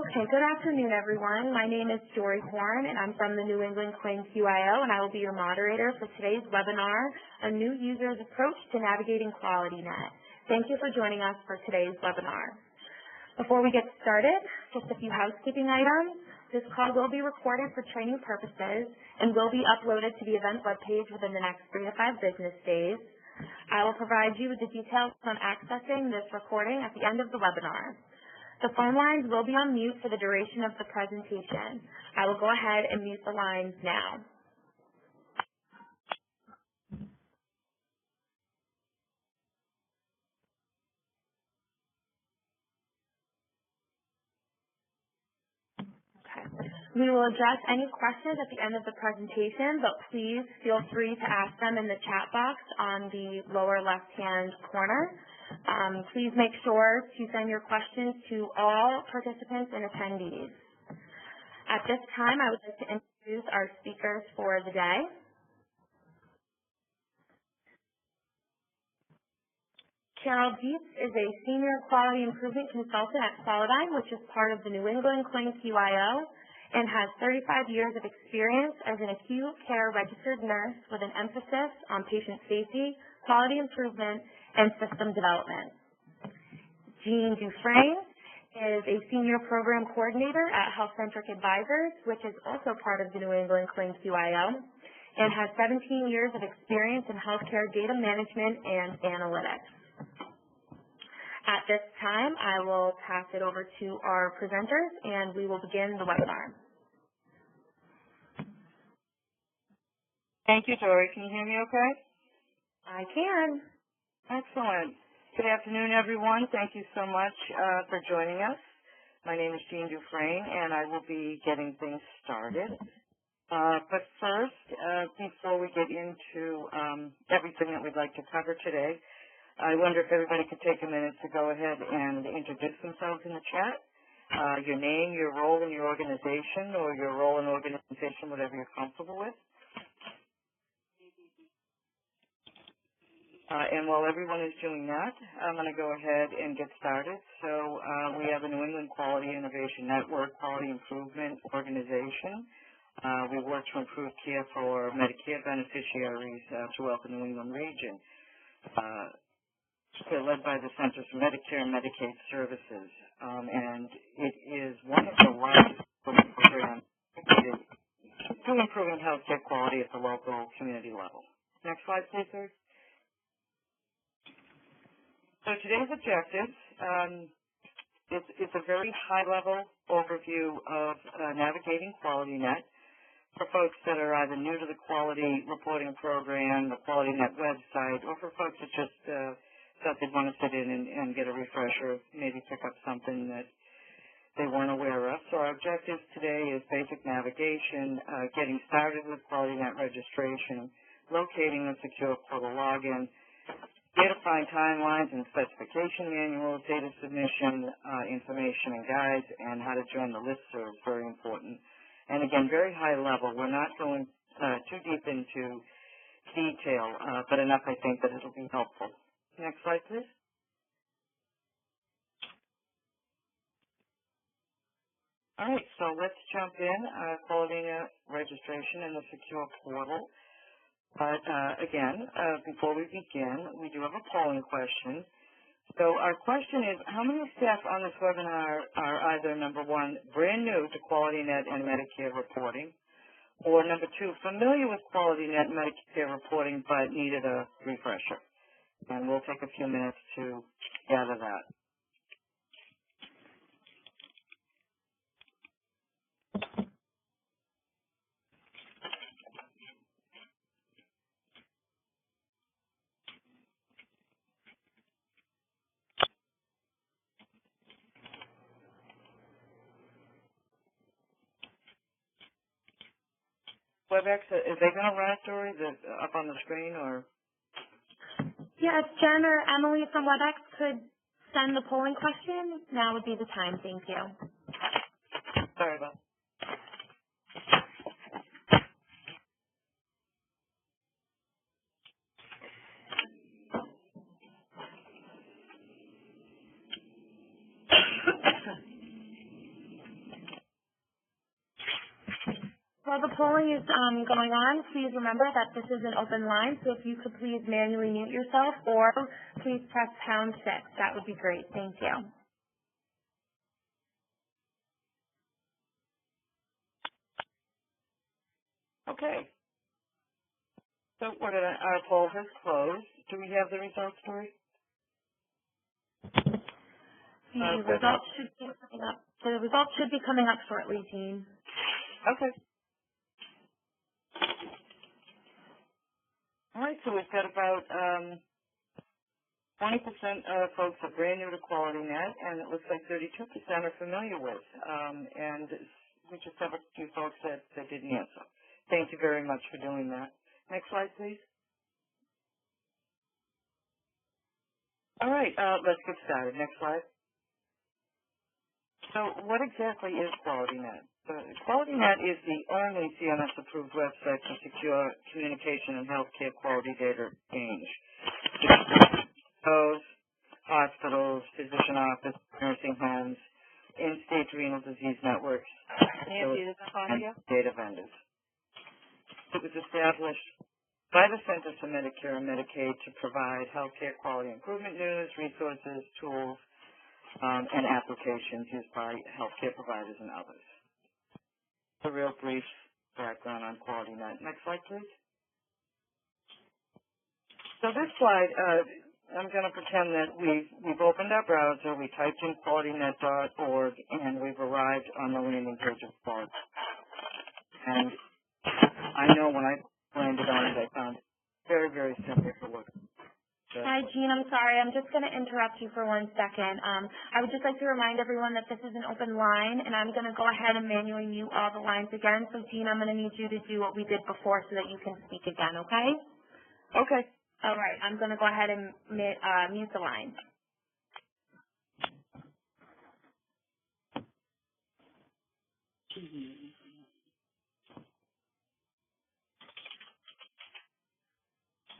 Okay, good afternoon, everyone. My name is Jory Horn, and I'm from the New England QIN-QIO, and I will be your moderator for today's webinar, A New User's Approach to Navigating QualityNet. Thank you for joining us for today's webinar. Before we get started, just a few housekeeping items. This call will be recorded for training purposes and will be uploaded to the event webpage within the next 3 to 5 business days. I will provide you with the details on accessing this recording at the end of the webinar. The phone lines will be on mute for the duration of the presentation. I will go ahead and mute the lines now. We will address any questions at the end of the presentation, but please feel free to ask them in the chat box on the lower left-hand corner. Please make sure to send your questions to all participants and attendees. At this time, I would like to introduce our speakers for the day. Carol Dietz is a Senior Quality Improvement Consultant at QualityNet, which is part of the New England QualityNet and has 35 years of experience as an acute care registered nurse with an emphasis on patient safety, quality improvement, and system development. Jean Dufresne is a Senior Program Coordinator at Health Centric Advisors, which is also part of the New England QualityNet and has 17 years of experience in healthcare data management and analytics. At this time, I will pass it over to our presenters, and we will begin the webinar. Thank you, Dory. Can you hear me okay? I can. Excellent. Good afternoon, everyone. Thank you so much for joining us. My name is Jean Dufresne, and I will be getting things started. But first, before we get into everything that we'd like to cover today, I wonder if everybody could take a minute to go ahead and introduce themselves in the chat. Your name, your role in your organization, or your role in the organization, whatever you're comfortable with. And while everyone is doing that, I'm going to go ahead and get started. So we have a New England Quality Innovation Network Quality Improvement Organization. We work to improve care for Medicare beneficiaries throughout the New England region. They're led by the Centers for Medicare and Medicaid Services, and it is one of the largest programs to improving healthcare quality at the local community level. Next slide, please, sir. So today's objectives, it's a very high-level overview of navigating QualityNet for folks that are either new to the quality reporting program, the QualityNet website, or for folks that just thought they'd want to sit in and get a refresher, maybe pick up something that they weren't aware of. So our objectives today is basic navigation, getting started with QualityNet registration, locating the secure portal login, identifying timelines and specification manuals, data submission, information and guides, and how to join the Listserv, very important. And again, very high level. We're not going too deep into detail, but enough, I think, that it'll be helpful. Next slide, please. All right, so let's jump in, QualityNet registration and the secure portal. But again, before we begin, we do have a polling question. So our question is, how many staff on this webinar are either, number one, brand new to QualityNet and Medicare reporting, or number two, familiar with QualityNet and Medicare reporting but needed a refresher? And we'll take a few minutes to gather that. WebEx, is they going to run it, Dory, up on the screen, or? Yeah, if Jen or Emily from WebEx could send the polling question, now would be the time. Thank you. Sorry about that. While the polling is going on, please remember that this is an open line, so if you could please manually mute yourself or please press #6. That would be great. Thank you. Okay. So our poll has closed. Do we have the results, Tori? The results should be coming up. The results should be coming up shortly, Jean. Okay. All right, so we've got about 20% of folks are brand new to QualityNet, and it looks like 32% are familiar with. And we just have a few folks that didn't answer. Thank you very much for doing that. Next slide, please. All right, let's get started. Next slide. So what exactly is QualityNet? QualityNet is the only CMS-approved website for secure communication and healthcare quality data exchange. Those hospitals, physician office, nursing homes, in-state renal disease networks, and data vendors. It was established by the Centers for Medicare and Medicaid to provide healthcare quality improvement news, resources, tools, and applications used by healthcare providers and others. A real brief background on QualityNet. Next slide, please. So this slide, I'm going to pretend that we've opened our browser, we typed in QualityNet.org, and we've arrived on the landing page of Quality. And I know when I landed on it, I found it very, very simple to look at. Hi, Jean. I'm sorry. I'm just going to interrupt you for 1 second. I would just like to remind everyone that this is an open line, and I'm going to go ahead and manually mute all the lines again. So, Jean, I'm going to need you to do what we did before so that you can speak again, okay? Okay. All right. I'm going to go ahead and mute the line.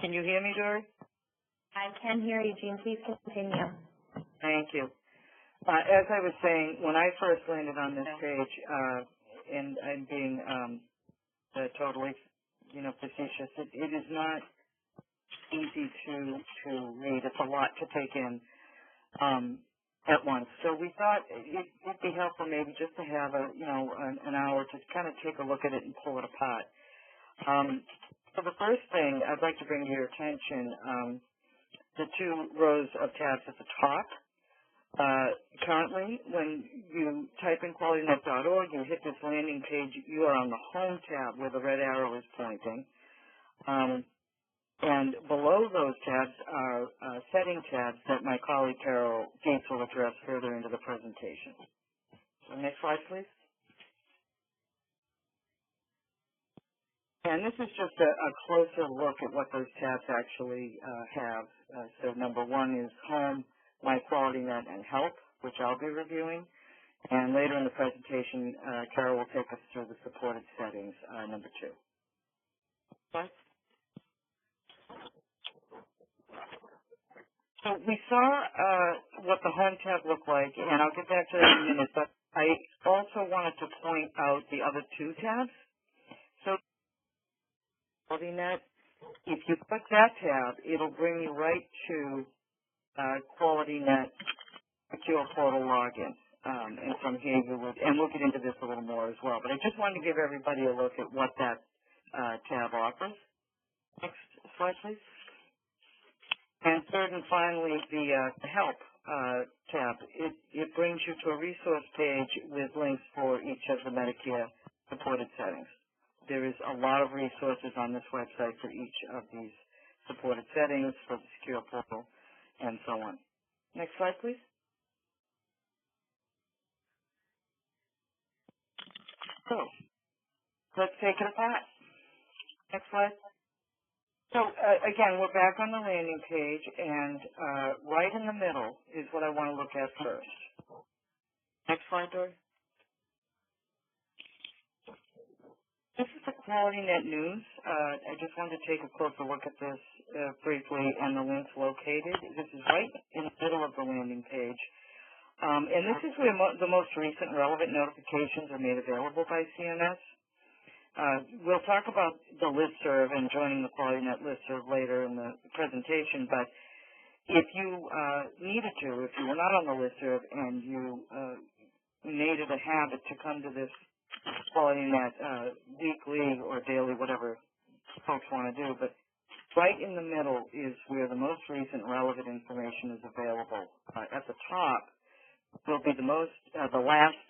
Can you hear me, Dory? I can hear you, Jean. Please continue. Thank you. As I was saying, when I first landed on this page, and I'm being totally, facetious, it is not easy to read. It's a lot to take in at once. So we thought it'd be helpful maybe just to have an hour to kind of take a look at it and pull it apart. So the first thing I'd like to bring to your attention, the 2 rows of tabs at the top. Currently, when you type in QualityNet.org, you hit this landing page, you are on the Home tab where the red arrow is pointing. And below those tabs are setting tabs that my colleague Carol Gates will address further into the presentation. So next slide, please. And this is just a closer look at what those tabs actually have. So number 1 is Home, My QualityNet, and Help, which I'll be reviewing. And later in the presentation, Carol will take us through the supported settings, number 2. Slide. So we saw what the Home tab looked like, and I'll get back to that in a minute, but I also wanted to point out the other 2 tabs. So QualityNet, if you click that tab, it'll bring you right to QualityNet Secure Portal login. And from here you would, and we'll get into this a little more as well, but I just wanted to give everybody a look at what that tab offers. Next slide, please. And third and finally, the Help tab. It brings you to a resource page with links for each of the Medicare supported settings. There is a lot of resources on this website for each of these supported settings, for the Secure Portal, and so on. Next slide, please. So, let's take it apart. Next slide. So, again, we're back on the landing page, and right in the middle is what I want to look at first. Next slide, Dory. This is the QualityNet News. I just wanted to take a closer look at this briefly and the links located. This is right in the middle of the landing page. And this is where the most recent relevant notifications are made available by CMS. We'll talk about the Listserv and joining the QualityNet Listserv later in the presentation, but if you needed to, if you were not on the Listserv and you made it a habit to come to this QualityNet weekly or daily, whatever folks want to do, but right in the middle is where the most recent relevant information is available. At the top will be the last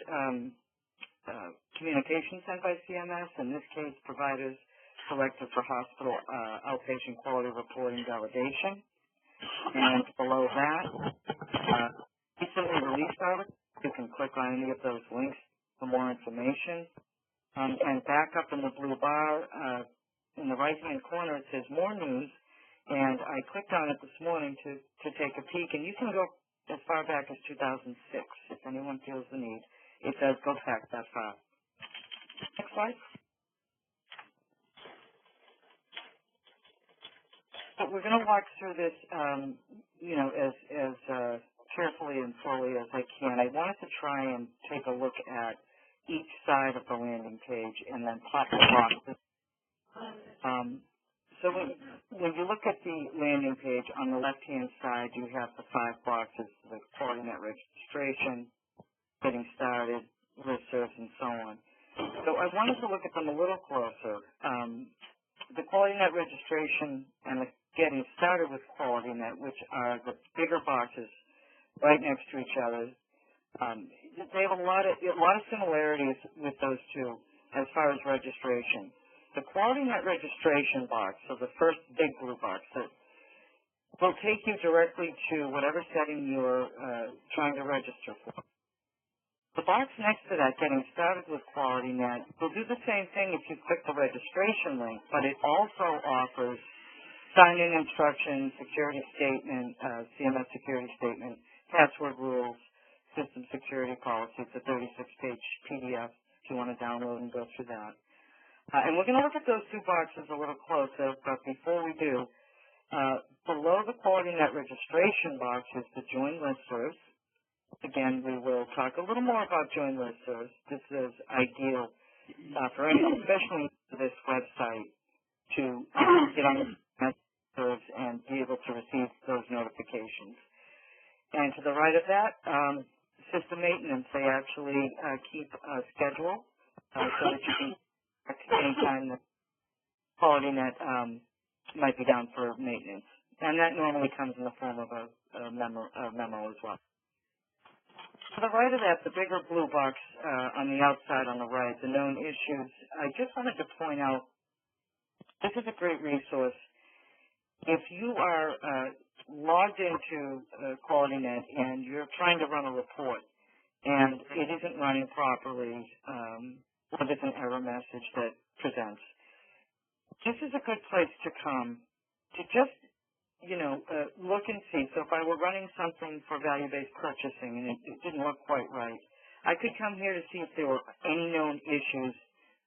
communication sent by CMS, in this case providers selected for hospital outpatient quality reporting validation. And below that, recently released articles. You can click on any of those links for more information. And back up in the blue bar, in the right-hand corner, it says More News. And I clicked on it this morning to take a peek. And you can go as far back as 2006 if anyone feels the need. It does go back that far. Next slide. So we're going to walk through this, as carefully and slowly as I can. I wanted to try and take a look at each side of the landing page and then pop the boxes. So when you look at the landing page, on the left-hand side, you have the 5 boxes, the QualityNet Registration, getting started, Listservs, and so on. So I wanted to look at them a little closer. The QualityNet Registration and the getting started with QualityNet, which are the bigger boxes right next to each other, they have a lot of similarities with those two as far as registration. The QualityNet Registration box, so the first big blue box, that will take you directly to whatever setting you're trying to register for. The box next to that, getting started with QualityNet, will do the same thing if you click the registration link, but it also offers sign-in instructions, security statement, CMS security statement, password rules, system security policy. It's a 36-page PDF if you want to download and go through that. And we're going to look at those 2 boxes a little closer, but before we do, below the QualityNet Registration box is the Join Listservs. Again, we will talk a little more about Join Listservs. This is ideal for anyone, especially for this website, to get on Listservs and be able to receive those notifications. And to the right of that, system maintenance. They actually keep a schedule so that you can anytime that QualityNet might be down for maintenance. And that normally comes in the form of a memo as well. To the right of that, the bigger blue box on the outside on the right, the known issues, I just wanted to point out, this is a great resource. If you are logged into QualityNet and you're trying to run a report and it isn't running properly, or there's an error message that presents, this is a good place to come to just, look and see. So if I were running something for value-based purchasing and it didn't look quite right, I could come here to see if there were any known issues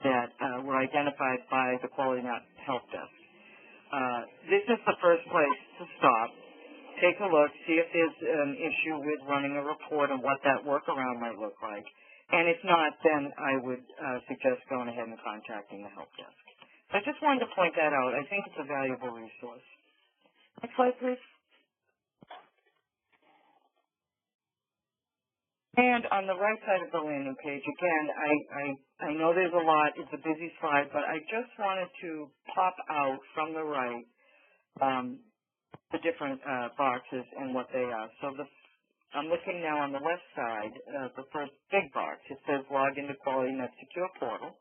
that were identified by the QualityNet help desk. This is the first place to stop. Take a look, see if there's an issue with running a report and what that workaround might look like. And if not, then I would suggest going ahead and contacting the help desk. So I just wanted to point that out. I think it's a valuable resource. Next slide, please. And on the right side of the landing page, again, I know there's a lot. It's a busy slide, but I just wanted to pop out from the right the different boxes and what they are. So I'm looking now on the left side, the first big box. It says log into QualityNet Secure Portal.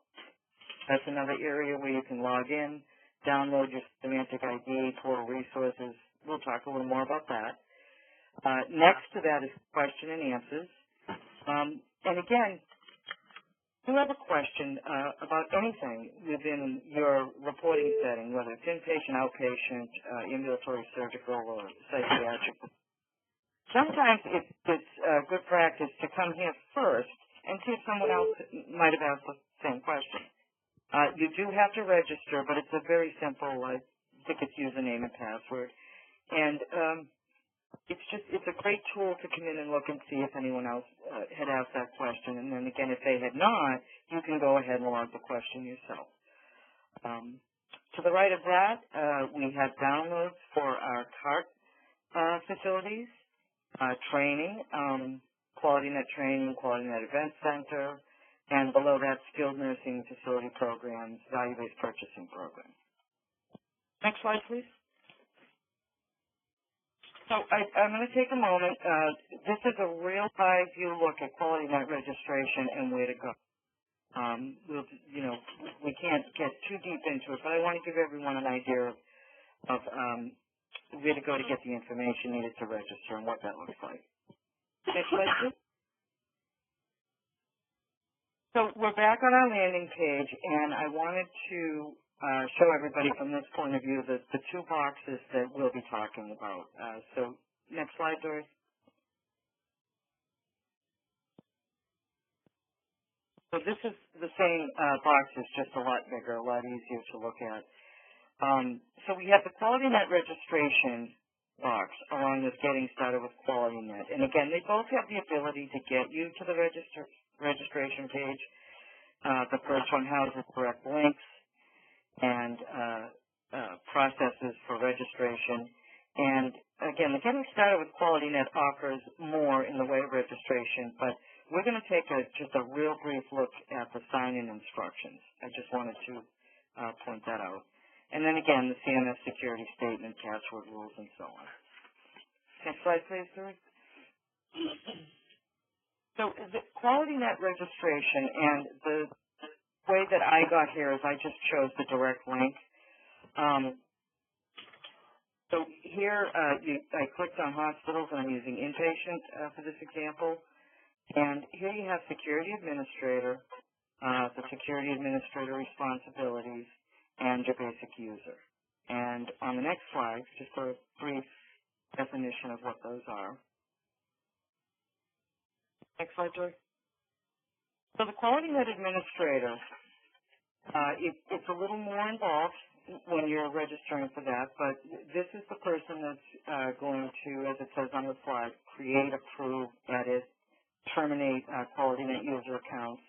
That's another area where you can log in, download your semantic ID, portal resources. We'll talk a little more about that. Next to that is question and answers. And again, if you have a question about anything within your reporting setting, whether it's inpatient, outpatient, ambulatory, surgical, or psychiatric, sometimes it's good practice to come here first and see if someone else might have asked the same question. You do have to register, but it's a very simple, I think it's username and password. And it's a great tool to come in and look and see if anyone else had asked that question. And then again, if they had not, you can go ahead and log the question yourself. To the right of that, we have downloads for our CART facilities, training, QualityNet Training, QualityNet Event Center, and below that, skilled nursing facility programs, value-based purchasing programs. Next slide, please. So I'm going to take a moment. This is a real high-view look at QualityNet registration and where to go. We can't get too deep into it, but I want to give everyone an idea of where to go to get the information needed to register and what that looks like. Next slide, please. So we're back on our landing page, and I wanted to show everybody from this point of view the two boxes that we'll be talking about. So next slide, Doris. So this is the same box, it's just a lot bigger, a lot easier to look at. So we have the QualityNet registration box along with getting started with QualityNet. And again, they both have the ability to get you to the registration page. The first one houses direct links and processes for registration. And again, the getting started with QualityNet offers more in the way of registration, but we're going to take just a real brief look at the sign-in instructions. I just wanted to point that out. And then again, the CMS security statement, password rules, and so on. Next slide, please, Doris. So the QualityNet registration, and the way that I got here is I just chose the direct link. So here I clicked on hospitals, and I'm using Inpatient for this example. And here you have Security Administrator, the Security Administrator responsibilities, and your basic user. And on the next slide, just a brief definition of what those are. Next slide, Joy. So the QualityNet Administrator, it's a little more involved when you're registering for that, but this is the person that's going to, as it says on the slide, create, approve, edit, terminate QualityNet user accounts,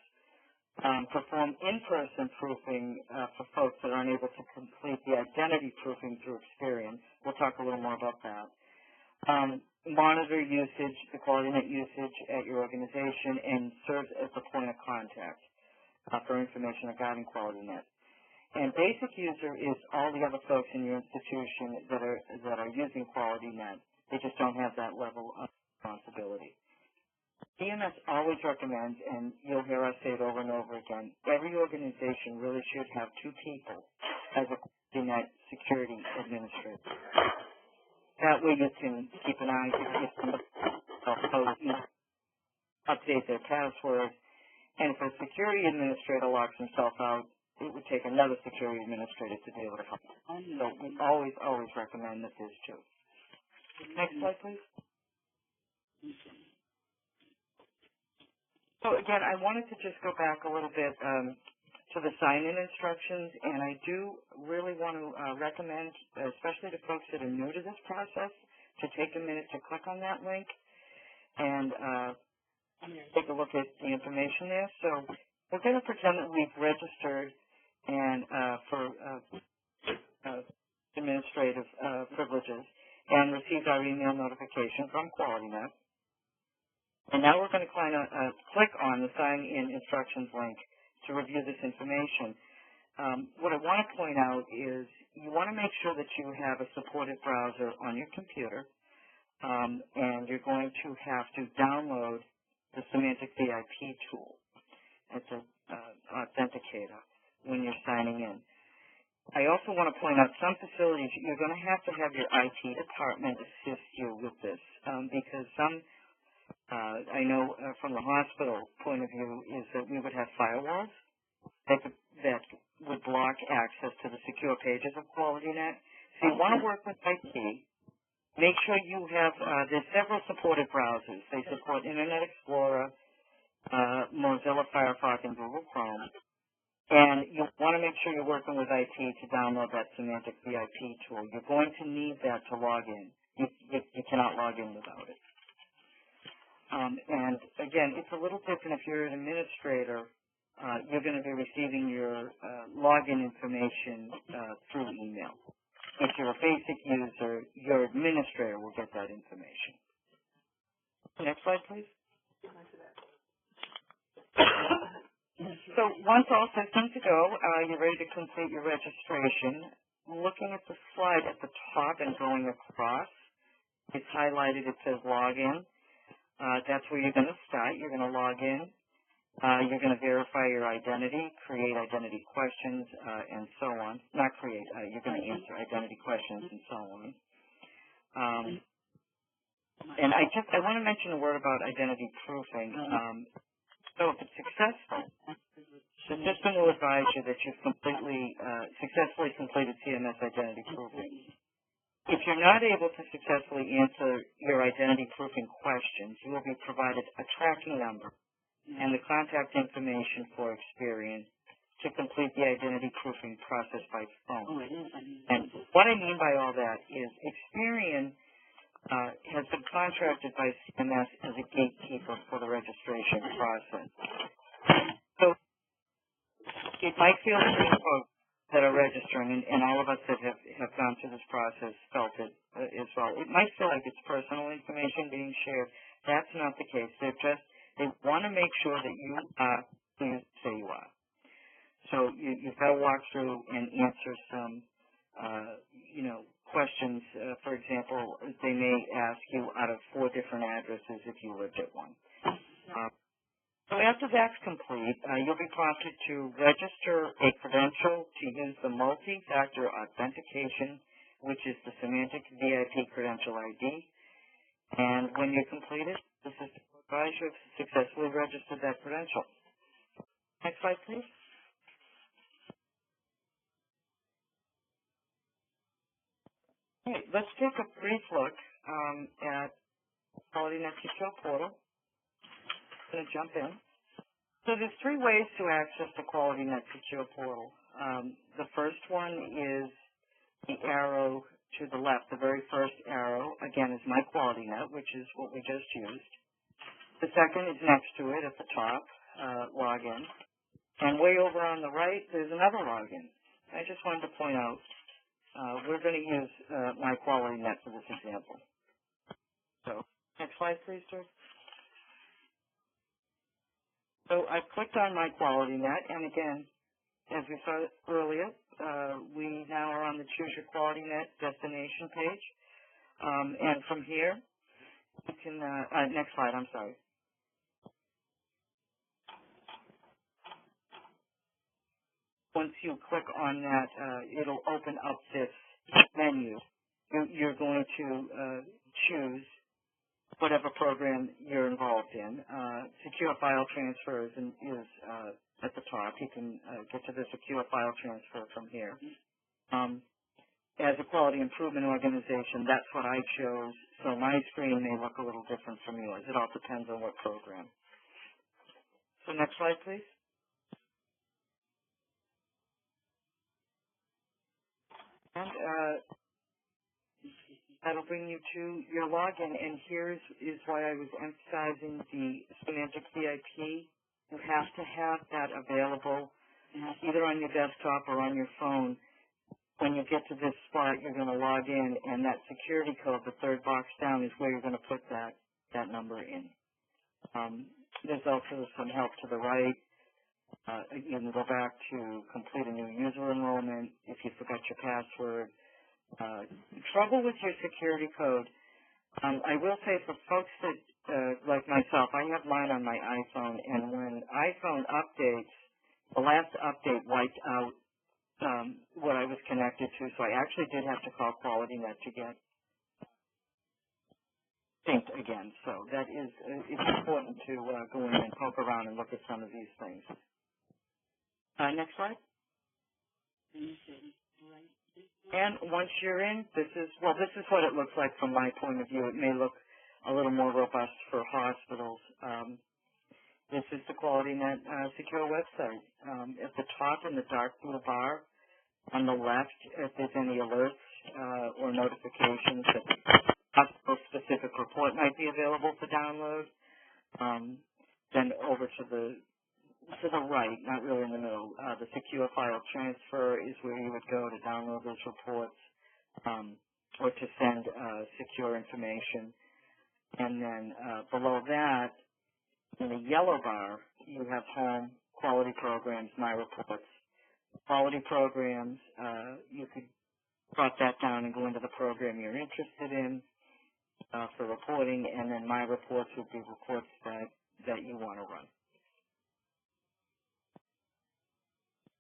perform in-person proofing for folks that are unable to complete the identity proofing through Experian. We'll talk a little more about that. Monitor usage, the QualityNet usage at your organization, and serves as the point of contact for information regarding QualityNet. And basic user is all the other folks in your institution that are using QualityNet. They just don't have that level of responsibility. CMS always recommends, and you'll hear us say it over and over again, every organization really should have two people as a QualityNet security administrator. That way you can keep an eye if somebody update their password. And if a security administrator locks himself out, it would take another security administrator to be able to help. So we always, always recommend that there's two. Next slide, please. So again, I wanted to just go back a little bit to the sign-in instructions, and I do really want to recommend, especially to folks that are new to this process, to take a minute to click on that link and take a look at the information there. So we're going to pretend that we've registered and for administrative privileges and received our email notification from QualityNet. And now we're going to click on the sign-in instructions link to review this information. What I want to point out is you want to make sure that you have a supported browser on your computer, and you're going to have to download the Semantic VIP tool. It's an authenticator when you're signing in. I also want to point out some facilities, you're going to have your IT department assist you with this because some I know from the hospital point of view is that we would have firewalls that would block access to the secure pages of QualityNet. So you want to work with IT. Make sure you have, there's several supported browsers. They support Internet Explorer, Mozilla Firefox, and Google Chrome. And you want to make sure you're working with IT to download that Semantic VIP tool. You're going to need that to log in. You cannot log in without it. And again, it's a little different if you're an administrator you're going to be receiving your login information through email. If you're a basic user, your administrator will get that information. Next slide, please. So once all systems go, you're ready to complete your registration. Looking at the slide at the top and going across, it's highlighted, it says login. That's where you're going to start. You're going to log in. You're going to verify your identity, create identity questions, and so on. Not create, you're going to answer identity questions and so on. And I want to mention a word about identity proofing. So if it's successful, the system will advise you that you've successfully completed CMS identity proofing. If you're not able to successfully answer your identity proofing questions, you will be provided a tracking number and the contact information for Experian to complete the identity proofing process by phone. And what I mean by all that is Experian has been contracted by CMS as a gatekeeper for the registration process. So it might feel to the folks that are registering, and all of us that have gone through this process felt it as well. It might feel like it's personal information being shared. That's not the case. They want to make sure that you are who you say you are. So you've got to walk through and answer some, questions. For example, they may ask you out of 4 different addresses if you lived at one. So after that's complete, you'll be prompted to register a credential to use the multi-factor authentication, which is the semantic VIP credential ID. And when you complete it, the system will advise you have successfully registered that credential. Next slide, please. Okay, let's take a brief look at QualityNet Secure Portal. I'm going to jump in. So there's 3 ways to access the QualityNet Secure Portal. The first one is the arrow to the left. The very first arrow, again, is My QualityNet, which is what we just used. The second is next to it at the top, login. And way over on the right, there's another login. I just wanted to point out, we're going to use My QualityNet for this example. So, next slide, please, sir. So I've clicked on My QualityNet, and again, as we saw earlier, we now are on the Choose Your QualityNet destination page. And from here, you can, next slide, I'm sorry. Once you click on that, it'll open up this menu. You're going to choose whatever program you're involved in. Secure file transfer is at the top. You can get to the secure file transfer from here. As a quality improvement organization, that's what I chose, so my screen may look a little different from yours. It all depends on what program. So next slide, please. And that'll bring you to your login, and here is why I was emphasizing the semantic VIP. You have to have that available either on your desktop or on your phone. When you get to this spot, you're going to log in, and that security code, the 3rd box down, is where you're going to put that number in. There's also some help to the right. You can go back to complete a new user enrollment if you forgot your password. Trouble with your security code, I will say for folks that, like myself, I have mine on my iPhone, and when iPhone updates, the last update wiped out what I was connected to, so I actually did have to call QualityNet to get synced again. So that is, it's important to go in and poke around and look at some of these things. Next slide. And once you're in, this is what it looks like from my point of view. It may look a little more robust for hospitals. This is the QualityNet Secure website. At the top in the dark blue bar, on the left, if there's any alerts or notifications that hospital-specific report might be available to download. Then over to the to the right, not really in the middle. The secure file transfer is where you would go to download those reports or to send secure information. And then below that, in the yellow bar, you have Home, Quality Programs, My Reports. Quality Programs, you could drop that down and go into the program you're interested in for reporting, and then My Reports would be reports that you want to run.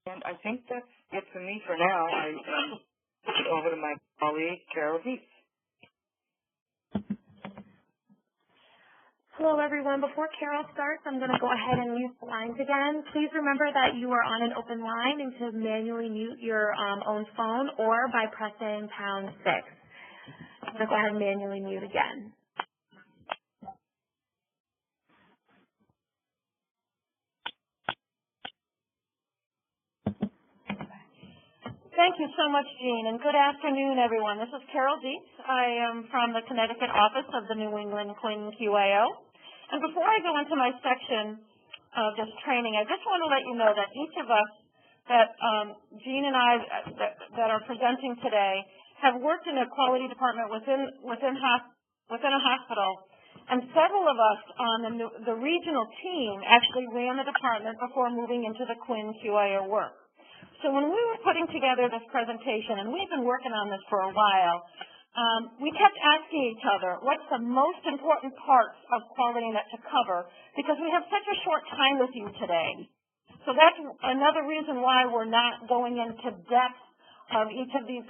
And I think that's it for me for now. I over to my colleague, Carol Dietz. Hello, everyone. Before Carol starts, I'm going to go ahead and mute the lines again. Please remember that you are on an open line and to manually mute your own phone or by pressing #6. I'm going to go ahead and manually mute again. Thank you so much, Jean, and good afternoon, everyone. This is Carol Dietz. I am from the Connecticut office of the New England QIN-QIO. And before I go into my section of this training, I just want to let you know that each of us that Jean and I that are presenting today have worked in a quality department within a hospital, and several of us on the regional team actually ran the department before moving into the QualityNet work. So when we were putting together this presentation, and we've been working on this for a while, we kept asking each other, what's the most important parts of QualityNet to cover? Because we have such a short time with you today. So that's another reason why we're not going into depth of each of these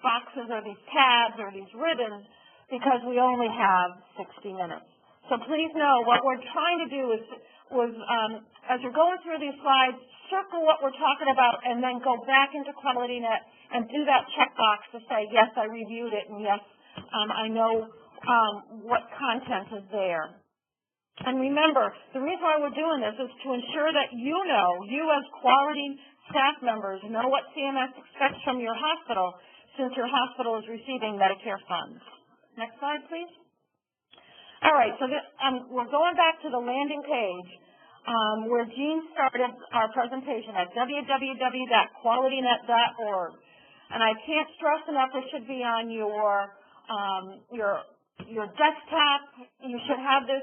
boxes or these tabs or these ribbons, because we only have 60 minutes. So please know what we're trying to do is as you're going through these slides, circle what we're talking about and then go back into QualityNet and do that checkbox to say, yes, I reviewed it, and yes, I know what content is there. And remember, the reason why we're doing this is to ensure that you as quality staff members, know what CMS expects from your hospital, since your hospital is receiving Medicare funds. Next slide, please. All right, so we're going back to the landing page where Jean started our presentation at www.qualitynet.org. And I can't stress enough, it should be on your desktop. You should have this,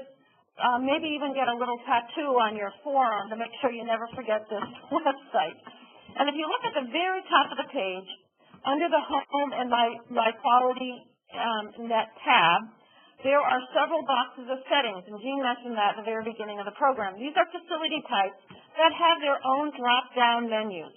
maybe even get a little tattoo on your forearm to make sure you never forget this website. And if you look at the very top of the page, under the Home and My QualityNet tab, there are several boxes of settings, and Jean mentioned that at the very beginning of the program. These are facility types that have their own drop-down menus.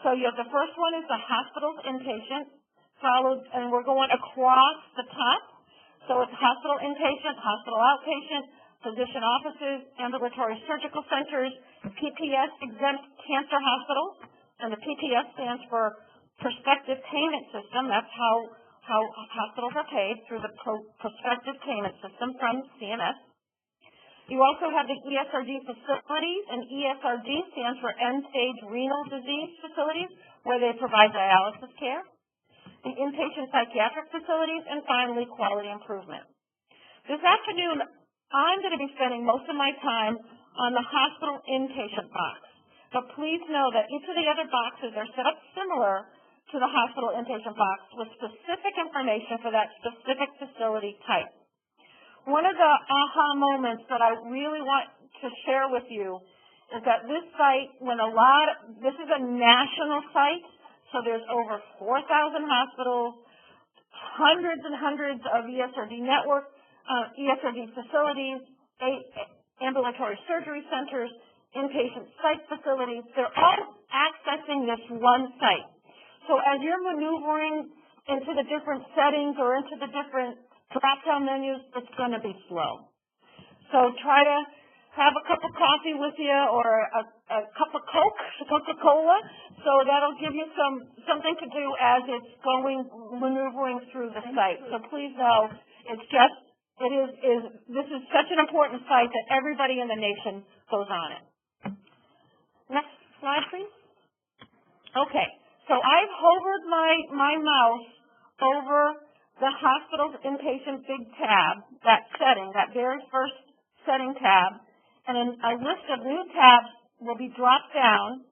So you have the first one is the hospital's inpatient, followed, and we're going across the top. So it's hospital inpatient, hospital outpatient, physician offices, ambulatory surgical centers, PPS exempt cancer hospitals, and the PPS stands for Prospective Payment System. That's how hospitals are paid, through the Prospective Payment System from CMS. You also have the ESRD facilities, and ESRD stands for End-Stage Renal Disease Facilities, where they provide dialysis care. The inpatient psychiatric facilities, and finally, quality improvement. This afternoon, I'm going to be spending most of my time on the hospital inpatient box. But please know that each of the other boxes are set up similar to the hospital inpatient box with specific information for that specific facility type. One of the aha moments that I really want to share with you is that this site, this is a national site, so there's over 4,000 hospitals, hundreds and hundreds of ESRD network, ESRD facilities, ambulatory surgery centers, inpatient psych facilities. They're all accessing this one site. So as you're maneuvering into the different settings or into the different drop-down menus, it's going to be slow. So try to have a cup of coffee with you, or a cup of Coke, Coca-Cola, so that'll give you something to do as it's maneuvering through the site. So please know, this is such an important site that everybody in the nation goes on it. Next slide, please. Okay. So I've hovered my mouse over the hospital's inpatient big tab, that setting, that very first setting tab, and then a list of new tabs will be dropped down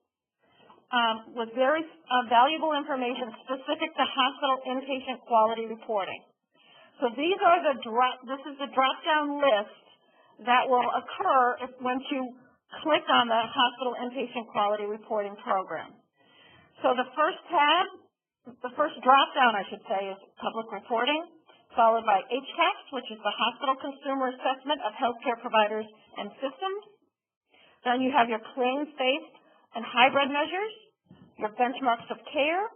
with very valuable information specific to hospital inpatient quality reporting. So these are this is the drop-down list that will occur once you click on the hospital inpatient quality reporting program. So the first tab, the first drop-down, I should say, is public reporting, followed by HCAPS, which is the Hospital Consumer Assessment of Healthcare Providers and Systems. Then you have your claims-based and hybrid measures, your benchmarks of care,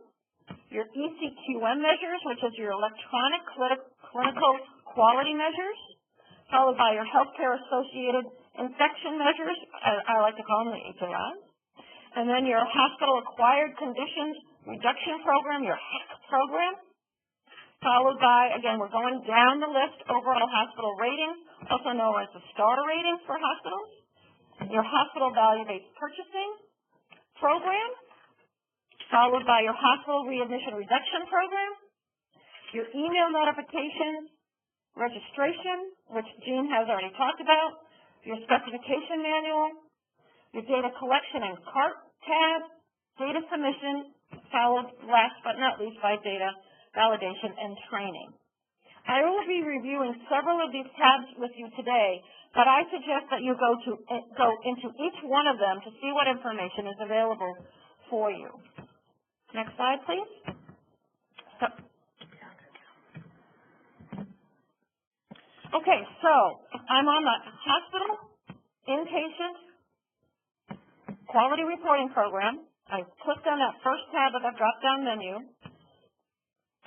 your ECQM measures, which is your electronic clinical quality measures, followed by your healthcare-associated infection measures, I like to call them the HAIs, and then your hospital-acquired conditions reduction program, your HAC program, followed by, again, we're going down the list, overall hospital ratings, also known as the STAR ratings for hospitals, your hospital value-based purchasing program, followed by your hospital readmission reduction program, your email notification registration, which Jean has already talked about, your specification manual, your data collection and cart tab, data submission, followed last but not least by data validation and training. I will be reviewing several of these tabs with you today, but I suggest that you go into each one of them to see what information is available for you. Next slide, please. Okay, so I'm on the hospital inpatient quality reporting program. I clicked on that first tab of the drop-down menu,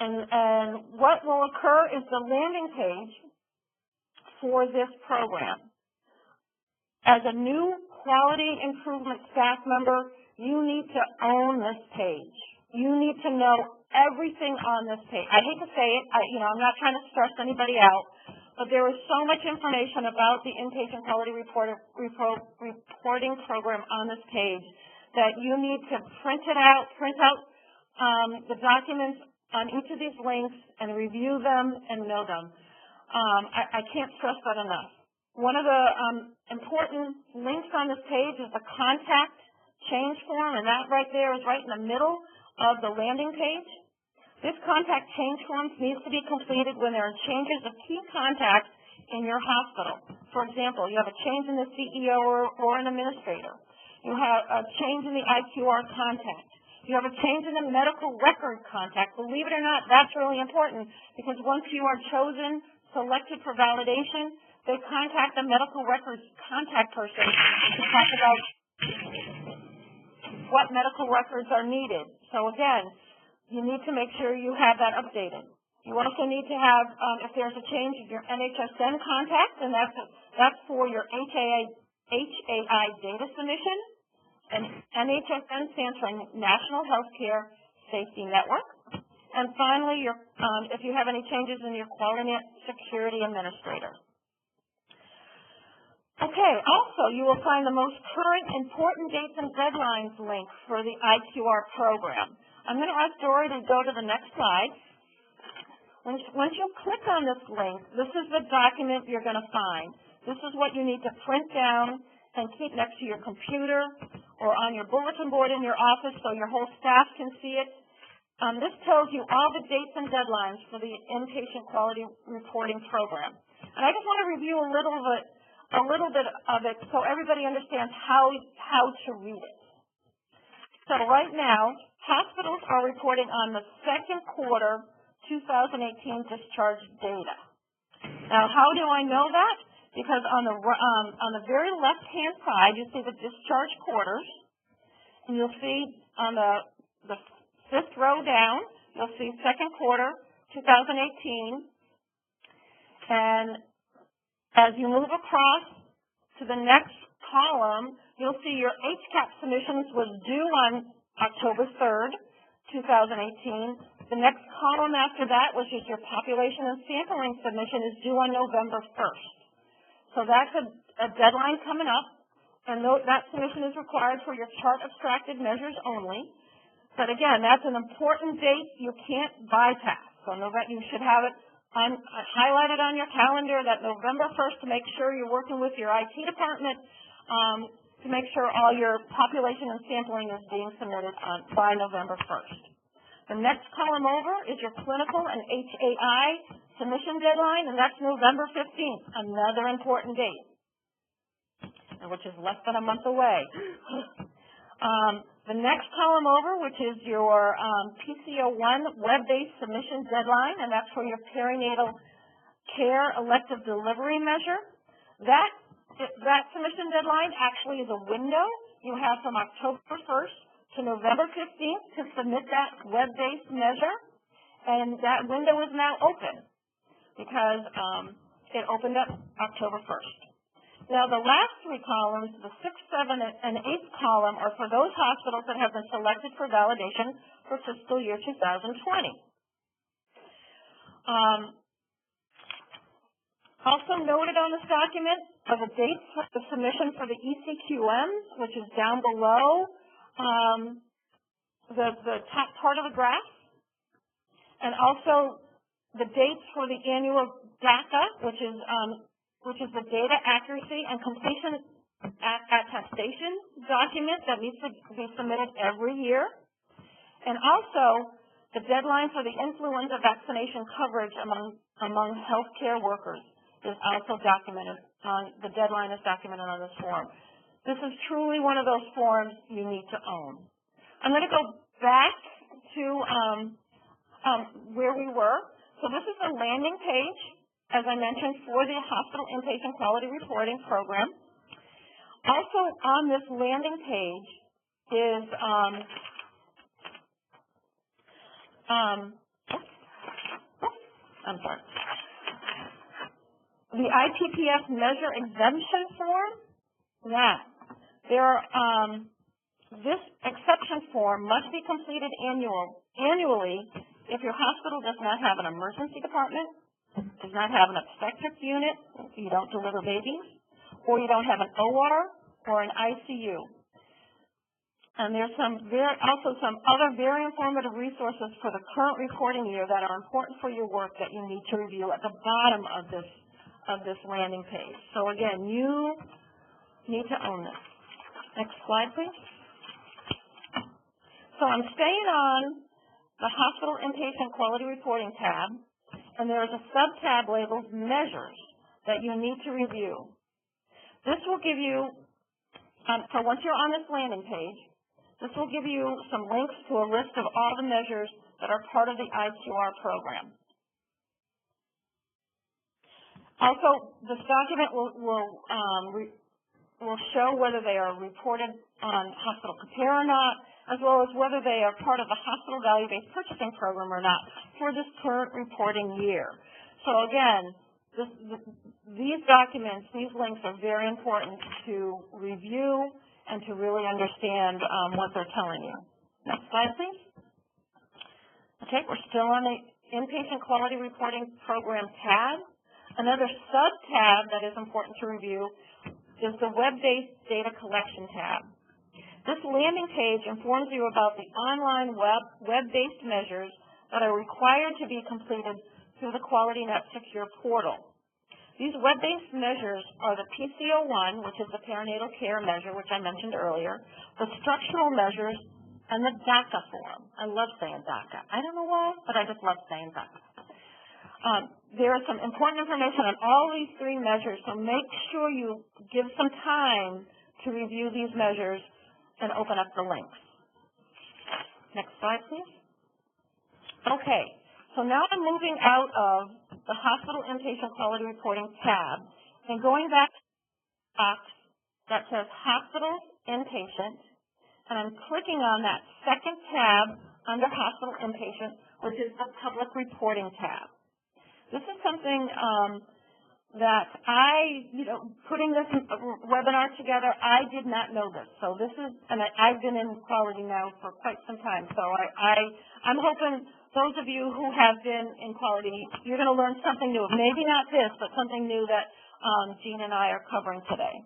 and what will occur is the landing page for this program. As a new quality improvement staff member, you need to own this page. You need to know everything on this page. I hate to say it, I'm not trying to stress anybody out, but there is so much information about the inpatient quality reporting program on this page that you need to print out the documents on each of these links and review them and know them. I can't stress that enough. One of the important links on this page is the contact change form, and that right there is right in the middle of the landing page. This contact change form needs to be completed when there are changes of key contacts in your hospital. For example, you have a change in the CEO or an administrator. You have a change in the IQR contact. You have a change in the medical record contact. Believe it or not, that's really important because once you are selected for validation, they contact the medical records contact person to talk about what medical records are needed. So again, you need to make sure you have that updated. You also need to have, if there's a change in your NHSN contact, and that's for your HAI data submission. And NHSN stands for National Healthcare Safety Network. And finally, if you have any changes in your QualityNet Security Administrator. Okay, also you will find the most current important dates and deadlines link for the IQR program. I'm going to ask Dory to go to the next slide. Once you click on this link, this is the document you're going to find. This is what you need to print down and keep next to your computer or on your bulletin board in your office so your whole staff can see it. This tells you all the dates and deadlines for the inpatient quality reporting program. And I just want to review a little bit of it so everybody understands how to read it. So right now, hospitals are reporting on the second quarter 2018 discharge data. Now, how do I know that? Because on the very left-hand side, you see the discharge quarters, and you'll see on the fifth row down, you'll see second quarter 2018, and as you move across to the next column, you'll see your HCAP submissions was due on October 3rd, 2018. The next column after that, which is your population and sampling submission, is due on November 1st. So that's a deadline coming up, and that submission is required for your chart abstracted measures only. But again, that's an important date you can't bypass. So know that you should have it I highlighted on your calendar that November 1st to make sure you're working with your IT department to make sure all your population and sampling is being submitted by November 1st. The next column over is your clinical and HAI submission deadline, and that's November 15th, another important date, which is less than a month away. The next column over, which is your PCO1 web-based submission deadline, and that's for your perinatal care elective delivery measure. That submission deadline actually is a window you have from October 1st to November 15th to submit that web-based measure, and that window is now open because it opened up October 1st. Now, the last three columns, the 6th, 7th, and 8th column, are for those hospitals that have been selected for validation for fiscal year 2020. Also noted on this document are the dates for the submission for the ECQMs, which is down below the top part of the graph, and also the dates for the annual DACA, which is the data accuracy and completion attestation document that needs to be submitted every year, and also the deadline for the influenza vaccination coverage among healthcare workers is also documented the deadline is documented on this form. This is truly one of those forms you need to own. I'm going to go back to where we were. So this is the landing page, as I mentioned, for the Hospital Inpatient Quality Reporting Program. Also on this landing page is the IPPS measure exemption form. This exception form must be completed annually if your hospital does not have an emergency department, does not have an obstetrics unit, you don't deliver babies, or you don't have an OR or an ICU. And there's also some other very informative resources for the current reporting year that are important for your work that you need to review at the bottom of this landing page. So again, you need to own this. Next slide, please. So I'm staying on the Hospital Inpatient Quality Reporting tab, and there is a sub-tab labeled Measures that you need to review. This will give you, so once you're on this landing page, this will give you some links to a list of all the measures that are part of the IQR program. Also, this document will show whether they are reported on hospital compare or not, as well as whether they are part of the hospital value-based purchasing program or not for this current reporting year. So again, these documents, these links are very important to review and to really understand what they're telling you. Next slide, please. Okay, we're still on the Inpatient Quality Reporting Program tab. Another sub-tab that is important to review is the Web-Based Data Collection tab. This landing page informs you about the online web-based measures that are required to be completed through the QualityNet Secure portal. These web-based measures are the PCO1, which is the perinatal care measure, which I mentioned earlier, the structural measures, and the DACA form. I love saying DACA. I don't know why, but I just love saying DACA. There is some important information on all these three measures, so make sure you give some time to review these measures and open up the links. Next slide, please. Okay, so now I'm moving out of the Hospital Inpatient Quality Reporting tab and going back to the box that says Hospital Inpatient, and I'm clicking on that second tab under Hospital Inpatient, which is the Public Reporting tab. This is something that putting this webinar together, I did not know this. So this is, and I've been in quality now for quite some time. So I'm hoping those of you who have been in quality, you're going to learn something new. Maybe not this, but something new that Jean and I are covering today.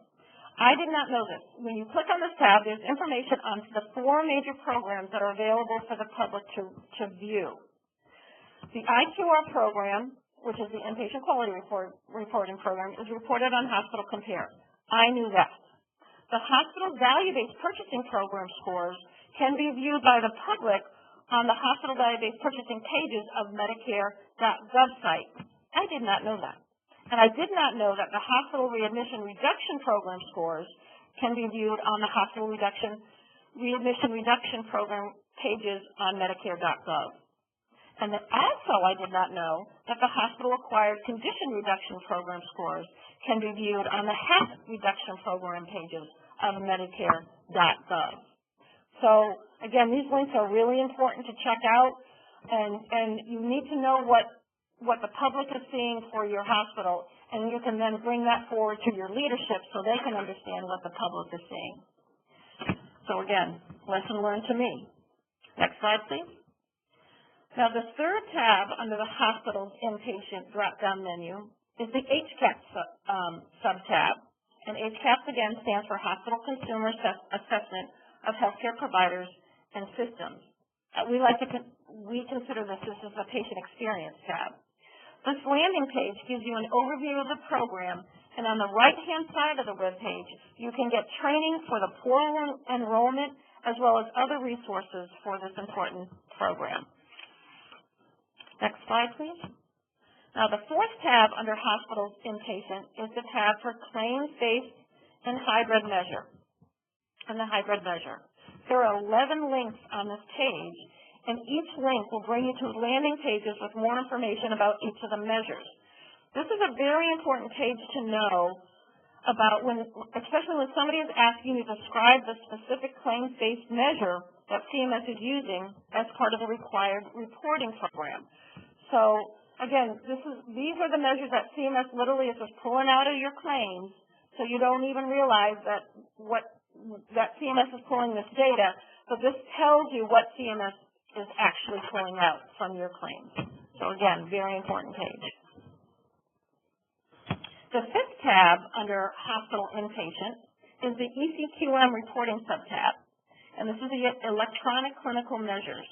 I did not know this. When you click on this tab, there's information on the 4 major programs that are available for the public to view. The IQR program, which is the Inpatient Quality Reporting Program, is reported on Hospital Compare. I knew that. The hospital value-based purchasing program scores can be viewed by the public on the hospital value-based purchasing pages of Medicare.gov site. I did not know that. And I did not know that the hospital readmission reduction program scores can be viewed on the hospital readmission reduction program pages on Medicare.gov. And then also I did not know that the hospital-acquired condition reduction program scores can be viewed on the HAC reduction program pages of Medicare.gov. So, again, these links are really important to check out, and you need to know what the public is seeing for your hospital, and you can then bring that forward to your leadership so they can understand what the public is seeing. So, again, lesson learned to me. Next slide, please. Now, the third tab under the hospital's inpatient drop-down menu is the HCAP sub-tab. And HCAP, again, stands for Hospital Consumer Assessment of Healthcare Providers and Systems. We consider this as a patient experience tab. This landing page gives you an overview of the program, and on the right-hand side of the web page, you can get training for the portal enrollment as well as other resources for this important program. Next slide, please. Now, the fourth tab under Hospitals Inpatient is the tab for Claims-Based and Hybrid Measure. There are 11 links on this page, and each link will bring you to landing pages with more information about each of the measures. This is a very important page to know about especially when somebody is asking you to describe the specific claims-based measure that CMS is using as part of the required reporting program. So, again, these are the measures that CMS literally is just pulling out of your claims, so you don't even realize that CMS is pulling this data, but this tells you what CMS is actually pulling out from your claims. So, again, very important page. The fifth tab under Hospital Inpatient is the ECQM reporting sub-tab, and this is the Electronic Clinical Measures.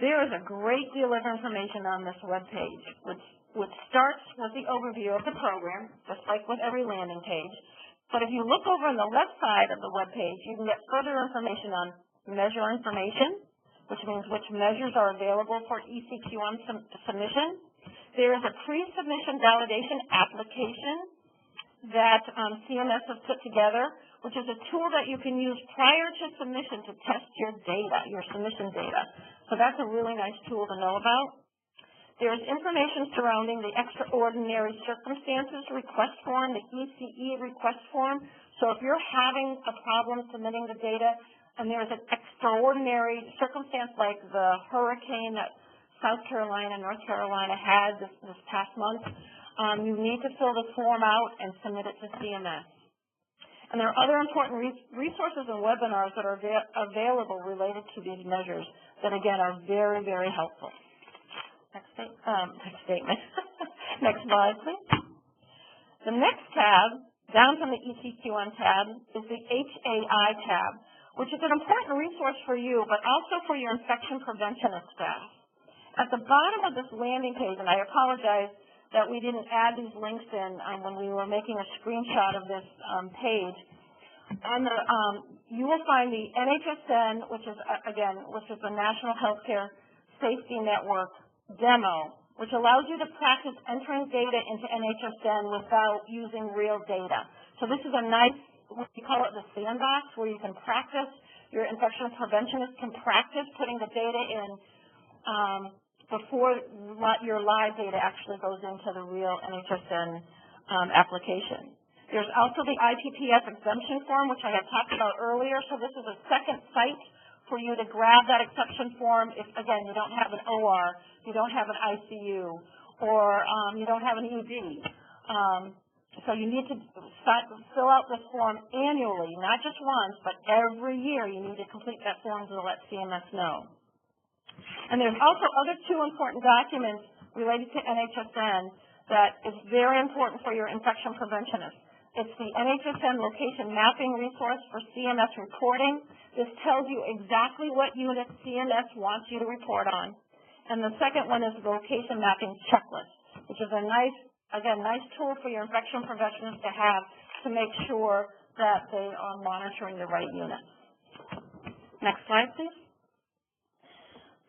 There is a great deal of information on this web page, which starts with the overview of the program, just like with every landing page. But if you look over on the left side of the web page, you can get further information on measure information, which means which measures are available for ECQM submission. There is a pre-submission validation application that CMS has put together, which is a tool that you can use prior to submission to test your data, your submission data. So that's a really nice tool to know about. There's information surrounding the Extraordinary Circumstances request form, the ECE request form. So if you're having a problem submitting the data and there's an extraordinary circumstance like the hurricane that South Carolina, North Carolina had this past month, you need to fill this form out and submit it to CMS. And there are other important resources and webinars that are available related to these measures that, again, are very, very helpful. Next statement. Next slide, please. The next tab, down from the ECQM tab, is the HAI tab, which is an important resource for you, but also for your infection preventionist staff. At the bottom of this landing page, and I apologize that we didn't add these links in when we were making a screenshot of this page. You will find the NHSN, which is the National Healthcare Safety Network demo, which allows you to practice entering data into NHSN without using real data. So this is a nice, we call it the sandbox, where you can practice, your infection preventionist can practice putting the data in before your live data actually goes into the real NHSN application. There's also the IPPS exemption form, which I had talked about earlier. So this is a second site for you to grab that exception form if, again, you don't have an OR, you don't have an ICU, or you don't have an ED. So you need to fill out this form annually, not just once, but every year you need to complete that form to let CMS know. And there's also other two important documents related to NHSN that is very important for your infection preventionist. It's the NHSN location mapping resource for CMS reporting. This tells you exactly what units CMS wants you to report on. And the second one is the location mapping checklist. which is a nice tool for your infection preventionists to have to make sure that they are monitoring the right units. Next slide, please.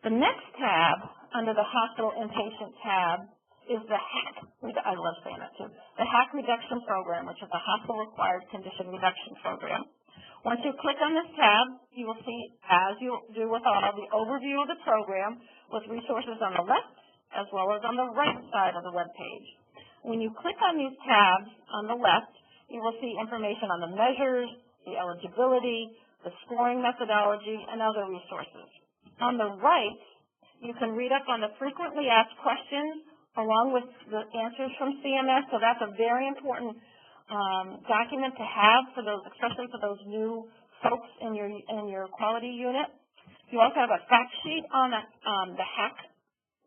The next tab under the hospital inpatient tab is the HAC, I love saying that too, the HAC reduction program, which is a hospital-acquired condition reduction program. Once you click on this tab, you will see, as you do with all, the overview of the program with resources on the left as well as on the right side of the web page. When you click on these tabs on the left, you will see information on the measures, the eligibility, the scoring methodology, and other resources. On the right, you can read up on the frequently asked questions along with the answers from CMS, so that's a very important document to have for those, especially for those new folks in your quality unit. You also have a fact sheet on the HAC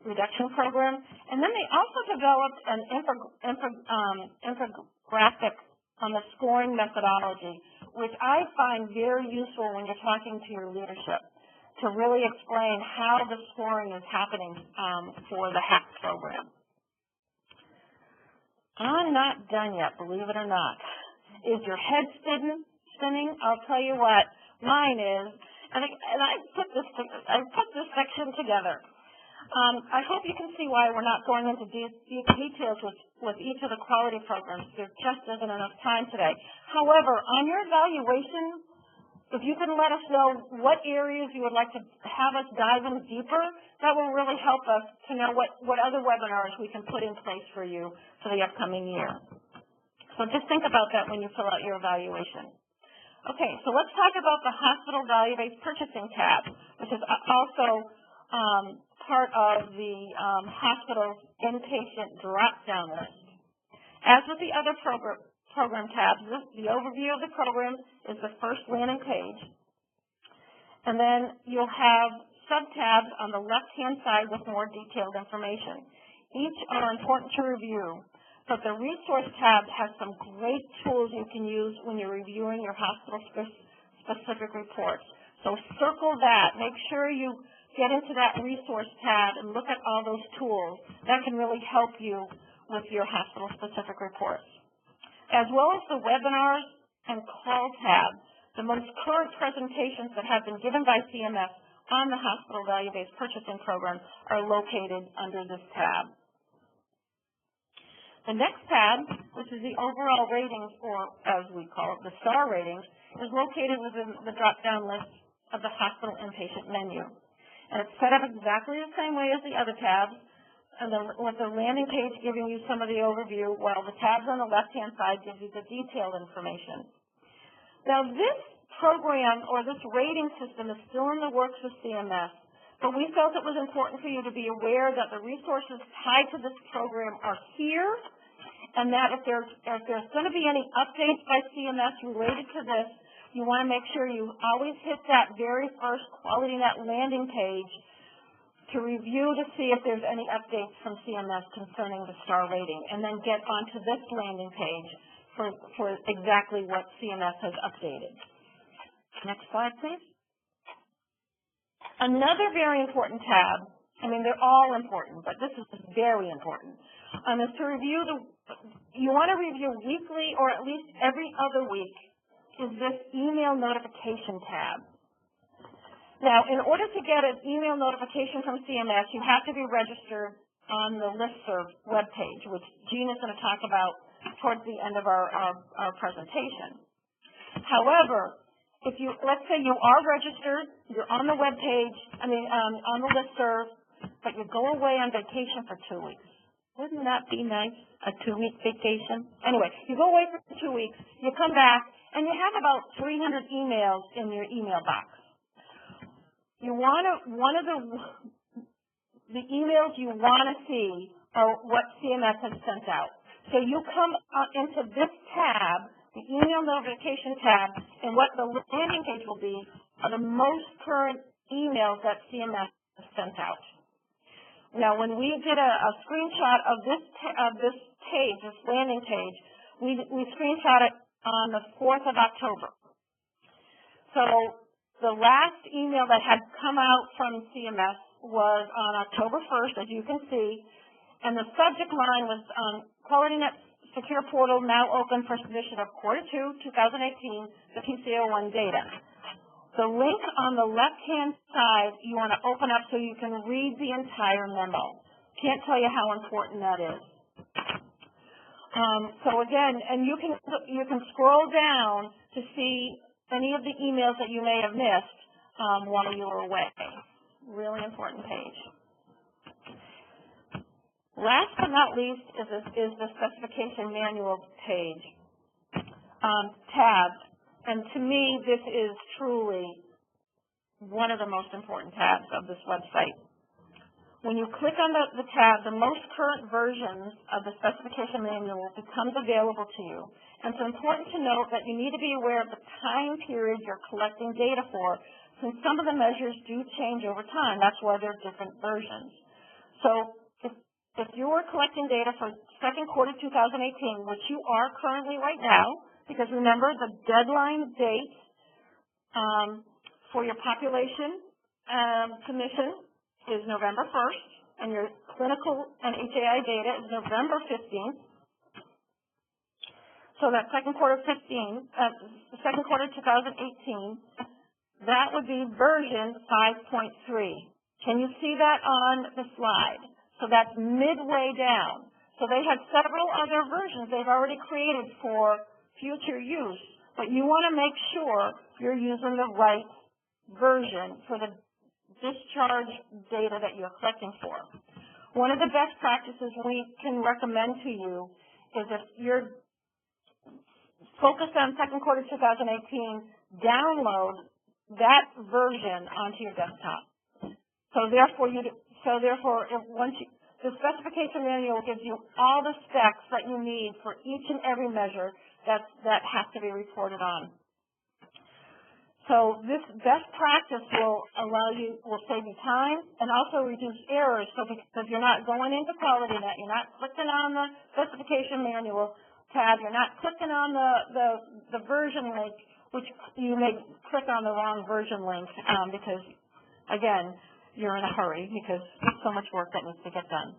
reduction program, and then they also developed an infographic on the scoring methodology, which I find very useful when you're talking to your leadership, to really explain how the scoring is happening for the HAC program. I'm not done yet, believe it or not. Is your head spinning? I'll tell you what, mine is, and I put this section together. I hope you can see why we're not going into deep details with each of the quality programs. There just isn't enough time today. However, on your evaluation, if you can let us know what areas you would like to have us dive in deeper, that will really help us to know what other webinars we can put in place for you for the upcoming year. So just think about that when you fill out your evaluation. Okay, so let's talk about the hospital value-based purchasing tab, which is also part of the hospital's inpatient drop-down list. As with the other program tabs, the overview of the program is the first landing page. And then you'll have sub-tabs on the left-hand side with more detailed information. Each are important to review, but the resource tab has some great tools you can use when you're reviewing your hospital-specific reports. So circle that. Make sure you get into that resource tab and look at all those tools. That can really help you with your hospital-specific reports. As well as the webinars and call tab, the most current presentations that have been given by CMS on the hospital value-based purchasing program are located under this tab. The next tab, which is the overall ratings, or as we call it, the star ratings, is located within the drop-down list of the hospital inpatient menu. And it's set up exactly the same way as the other tabs, and with the landing page giving you some of the overview, while the tabs on the left-hand side gives you the detailed information. Now, this program or this rating system is still in the works with CMS, but we felt it was important for you to be aware that the resources tied to this program are here, and that if there's going to be any updates by CMS related to this, you want to make sure you always hit that very first QualityNet landing page to review to see if there's any updates from CMS concerning the star rating, and then get onto this landing page for exactly what CMS has updated. Next slide, please. Another very important tab, I mean, they're all important, but this is very important, is to review you want to review weekly or at least every other week is this email notification tab. Now, in order to get an email notification from CMS, you have to be registered on the Listserv webpage, which Jean is going to talk about towards the end of our presentation. However, if you, let's say you are registered, you're on the webpage, on the Listserv, but you go away on vacation for 2 weeks. Wouldn't that be nice, a 2-week vacation? Anyway, you go away for 2 weeks, you come back, and you have about 300 emails in your email box. You want to, one of the emails you want to see are what CMS has sent out. So you come into this tab, the email notification tab, and what the landing page will be are the most current emails that CMS has sent out. Now, when we did a screenshot of this page, this landing page, we screenshot it on the 4th of October. So the last email that had come out from CMS was on October 1st, as you can see, And the subject line was QualityNet Secure Portal now open for submission of Q2 2018, the PCO1 data. The link on the left-hand side you want to open up so you can read the entire memo. Can't tell you how important that is. So again, and you can scroll down to see any of the emails that you may have missed while you were away. Really important page. Last but not least is the Specification Manual page, tab. And to me, this is truly one of the most important tabs of this website. When you click on the tab, the most current versions of the Specification Manual becomes available to you. And it's important to note that you need to be aware of the time period you're collecting data for, since some of the measures do change over time. That's why there are different versions. So if you are collecting data for second quarter 2018, which you are currently right now, because remember the deadline date for your population submission is November 1st, and your clinical and HAI data is November 15th. So that second quarter 2018, that would be version 5.3. Can you see that on the slide? So that's midway down. So they have several other versions they've already created for future use, but you want to make sure you're using the right version for the discharge data that you're collecting for. One of the best practices we can recommend to you is if you're focused on second quarter 2018, download that version onto your desktop. So therefore, the Specification Manual gives you all the specs that you need for each and every measure that has to be reported on. So this best practice will save you time and also reduce errors. So because you're not going into QualityNet, you're not clicking on the Specification Manual tab, you're not clicking on the version link, which you may click on the wrong version link because, again, you're in a hurry because there's so much work that needs to get done.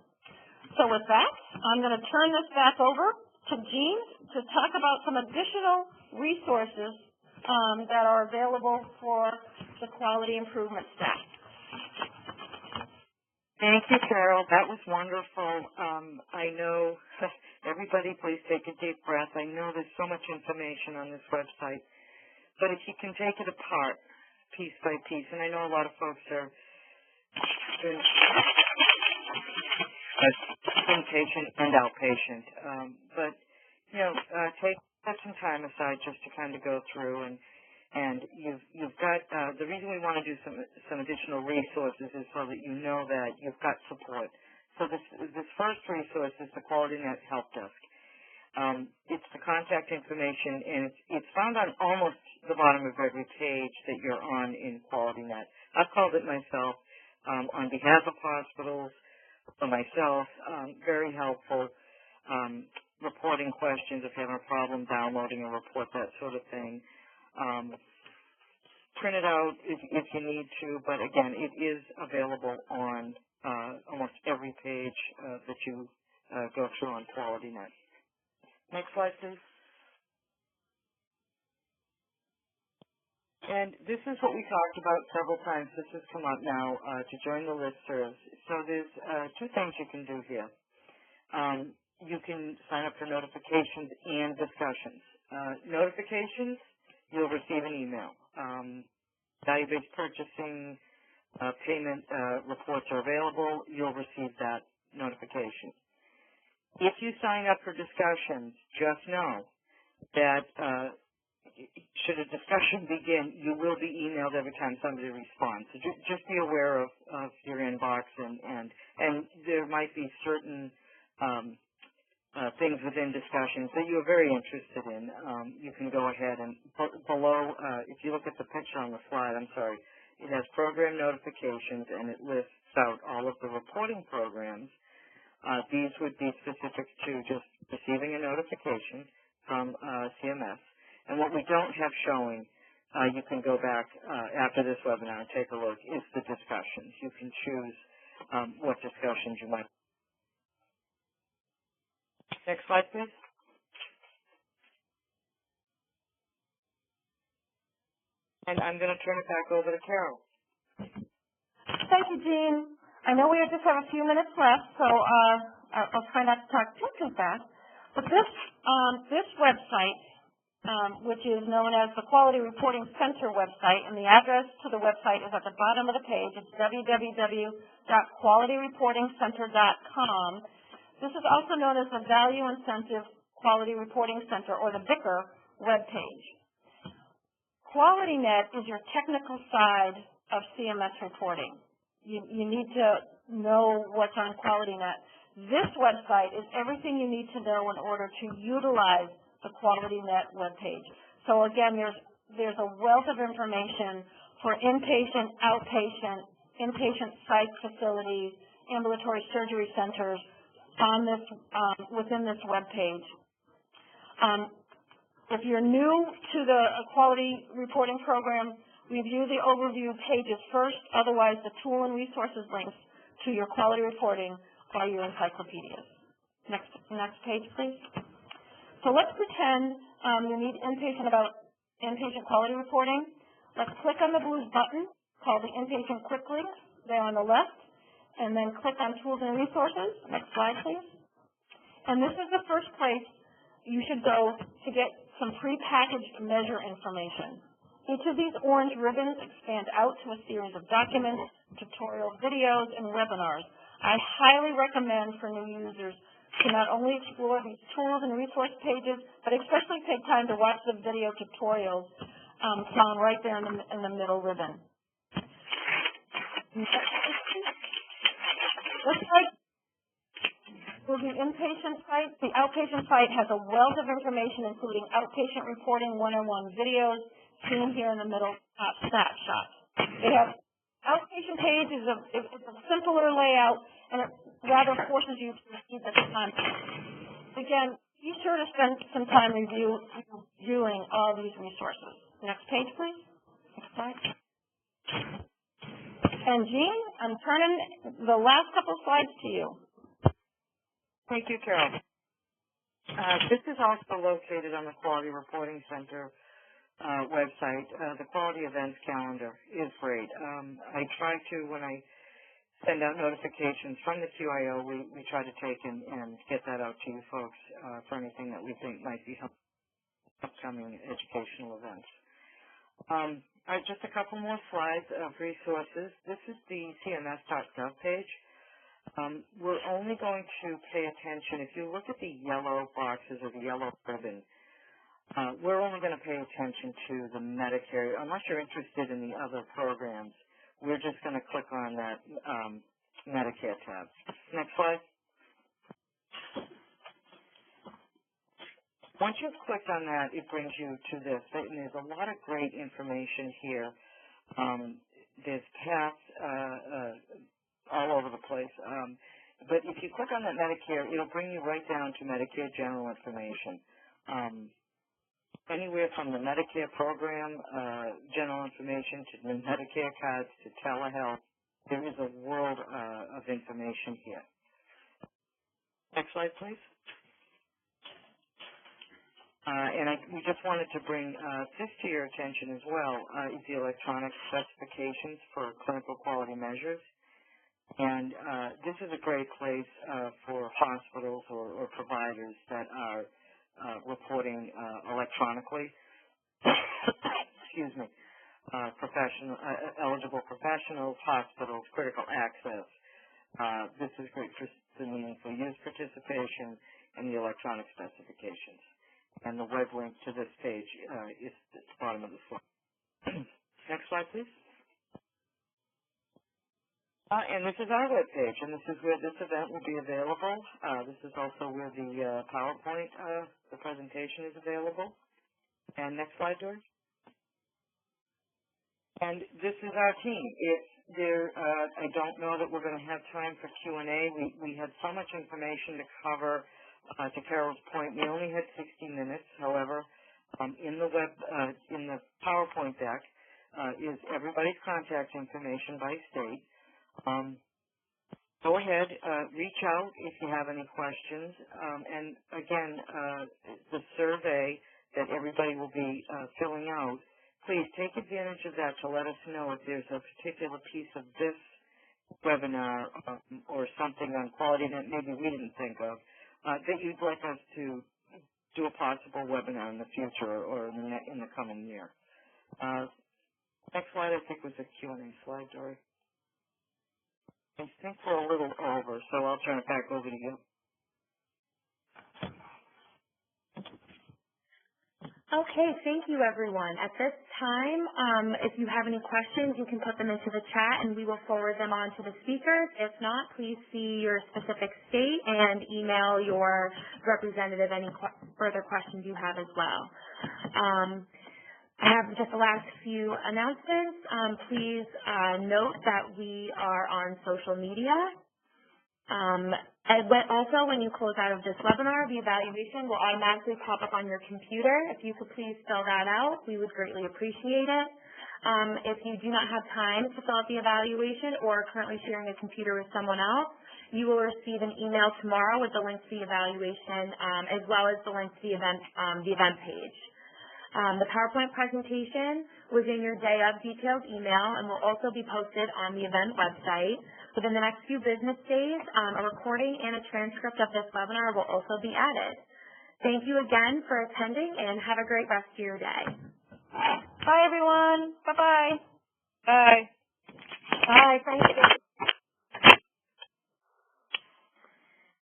So with that, I'm going to turn this back over to Jean to talk about some additional resources that are available for the quality improvement staff. Thank you, Carol. That was wonderful. I know, everybody please take a deep breath. I know there's so much information on this website, but if you can take it apart piece by piece, and I know a lot of folks are inpatient and outpatient, but, you know, put some time aside just to kind of go through, and you've got the reason we want to do some additional resources is so that you know that you've got support. So this first resource is the QualityNet Help Desk. It's the contact information, and it's found on almost the bottom of every page that you're on in QualityNet. I've called it myself on behalf of hospitals, for myself, very helpful. Reporting questions if you're having a problem downloading a report, that sort of thing. Print it out if you need to, but again, it is available on almost every page that you go through on QualityNet. Next slide, please. And this is what we talked about several times. This has come up now to join the listservs. So there's two things you can do here. You can sign up for notifications and discussions. Notifications, you'll receive an email. Value-based purchasing, payment reports are available. You'll receive that notification. If you sign up for discussions, just know that should a discussion begin, you will be emailed every time somebody responds. So just be aware of your inbox, and there might be certain things within discussions that you're very interested in. You can go ahead and below, if you look at the picture on the slide, it has program notifications, and it lists out all of the reporting programs. These would be specific to just receiving a notification from CMS. And what we don't have showing, you can go back after this webinar and take a look, is the discussions. You can choose what discussions you might. Next slide, please. And I'm going to turn it back over to Carol. Thank you, Jean. I know we just have a few minutes left, so I'll try not to talk too fast. But this website, which is known as the Quality Reporting Center website, and the address to the website is at the bottom of the page. It's www.qualityreportingcenter.com. This is also known as the Value Incentive Quality Reporting Center, or the BICR webpage. QualityNet is your technical side of CMS reporting. You need to know what's on QualityNet. This website is everything you need to know in order to utilize the QualityNet webpage. So again, there's a wealth of information for inpatient, outpatient, inpatient psych facilities, ambulatory surgery centers on this within this webpage. If you're new to the quality reporting program, review the overview pages first. Otherwise, the tool and resources links to your quality reporting are your encyclopedias. Next page, please. So let's pretend you need inpatient quality reporting. Let's click on the blue button called the Inpatient Quick Link there on the left, and then click on Tools and Resources. Next slide, please. And this is the first place you should go to get some prepackaged measure information. Each of these orange ribbons expand out to a series of documents, tutorial videos, and webinars. I highly recommend for new users to not only explore these tools and resource pages, but especially take time to watch the video tutorials found right there in the middle ribbon. This site is the inpatient site. The outpatient site has a wealth of information, including outpatient reporting 101 videos, seen here in the middle top snapshot. They have outpatient page is a simpler layout, and it rather forces you to read the content. Again, be sure to spend some time reviewing all these resources. Next page, please. Next slide. And Jean, I'm turning the last couple slides to you. Thank you, Carol. This is also located on the Quality Reporting Center website. The quality events calendar is great. I try to, when I send out notifications from the QIO, we try to take and get that out to you folks for anything that we think might be upcoming educational events. Just a couple more slides of resources. This is the cms.gov page. We're only going to pay attention, if you look at the yellow boxes or the yellow ribbon, we're only going to pay attention to the Medicare. Unless you're interested in the other programs, we're just going to click on that Medicare tab. Next slide. Once you've clicked on that, it brings you to this. And there's a lot of great information here. There's paths all over the place. But if you click on that Medicare, it'll bring you right down to Medicare general information. Anywhere from the Medicare program, general information, to the Medicare cards, to telehealth, there is a world of information here. Next slide, please. We just wanted to bring this to your attention as well, is the electronic specifications for clinical quality measures. And this is a great place for hospitals or providers that are reporting electronically. Excuse me. Eligible professionals, hospitals, critical access. This is great for the meaningful use participation and the electronic specifications. And the web link to this page is at the bottom of the slide. Next slide, please. And this is our web page, and this is where this event will be available. This is also where the PowerPoint, the presentation is available. And next slide, George. And this is our team. I don't know that we're going to have time for Q&A. We had so much information to cover. To Carol's point, we only had 60 minutes. However, in the PowerPoint deck is everybody's contact information by state. go ahead, reach out if you have any questions. And again, the survey that everybody will be filling out, please take advantage of that to let us know if there's a particular piece of this webinar or something on QualityNet maybe we didn't think of that you'd like us to do a possible webinar in the future or in the coming year. Next slide, I think, was a Q&A slide, Dory. I think we're a little over, so I'll turn it back over to you. Okay, thank you, everyone. At this time, if you have any questions, you can put them into the chat, and we will forward them on to the speakers. If not, please see your specific state and email your representative any further questions you have as well. I have just the last few announcements. Please note that we are on social media. Also, when you close out of this webinar, the evaluation will automatically pop up on your computer. If you could please fill that out, we would greatly appreciate it. If you do not have time to fill out the evaluation or are currently sharing a computer with someone else, you will receive an email tomorrow with the link to the evaluation as well as the link to the event page. The PowerPoint presentation was in your day of detailed email and will also be posted on the event website. Within the next few business days, a recording and a transcript of this webinar will also be added. Thank you again for attending and have a great rest of your day. Bye, everyone. Bye-bye. Bye. Bye. Thank you.